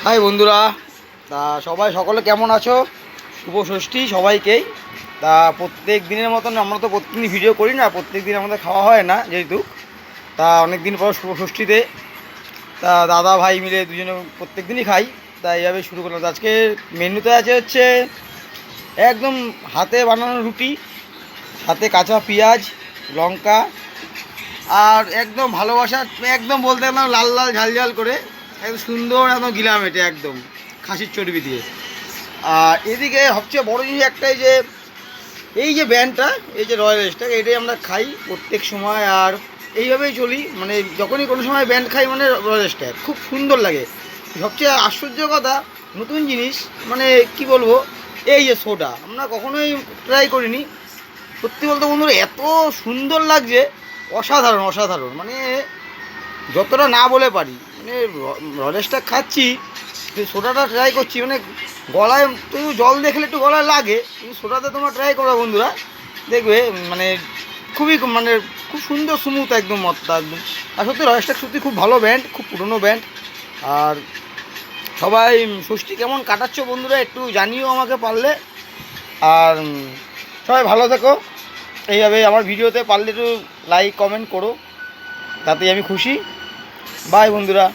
High বন্ধুরা, তা সবাই সকলে কেমন আছো? শুভ ষষ্ঠী সবাইকেই। তা প্রত্যেক দিনের মতন আমরা তো প্রত্যেকদিন ভিডিও করি না, প্রত্যেক দিন আমাদের খাওয়া হয় না যেহেতু। তা অনেক দিন পর শুভ ষষ্ঠীতে তা দাদা ভাই মিলে দুজনে প্রত্যেক দিনই খাই। তা এইভাবে শুরু করলাম। আজকে মেনুতে আছে হচ্ছে একদম হাতে বানানো রুটি, সাথে কাঁচা পেঁয়াজ, লঙ্কা, আর একদম ভালোবাসা, একদম বলতে গেলাম লাল লাল ঝাল ঝাল করে একদম সুন্দর একদম গিলাম এটা একদম খাসির চর্বি দিয়ে। আর এদিকে সবচেয়ে বড় জিনিস একটাই যে এই যে ব্যান্ডটা, এই যে রয়্যাল স্ট্যাগ, এটাই আমরা খাই প্রত্যেক সময়। আর এইভাবেই চলি, মানে যখনই কোনো সময় ব্যান্ড খাই মানে রয়্যাল স্ট্যাগ খুব সুন্দর লাগে। সবচেয়ে আশ্চর্য কথা, নতুন জিনিস, মানে কি বলবো, এই যে সোডা আমরা কখনোই ট্রাই করিনি। সত্যি বলতে বন্ধুরা এত সুন্দর লাগছে, অসাধারণ অসাধারণ, মানে যতটা না বলে পারি। মানে রলেসটা খাচ্ছি, সোডাটা ট্রাই করছি, মানে গলায় তো জল দেখলে একটু গলায় লাগে, কিন্তু সোডাতে তোমরা ট্রাই করো বন্ধুরা, দেখবে মানে খুবই মানে খুব সুন্দর স্মুথ একদম মতটা একদম। আর সত্যি রয়েসটা সত্যি খুব ভালো ব্যান্ড, খুব পুরনো ব্যান্ড। আর সবাই ষষ্ঠী কেমন কাটাচ্ছ বন্ধুরা একটু জানিও আমাকে পারলে। আর সবাই ভালো থেকো। এইভাবে আমার ভিডিওতে পারলে একটু লাইক কমেন্ট করো, তাতেই আমি খুশি। বাই বন্ধুরা।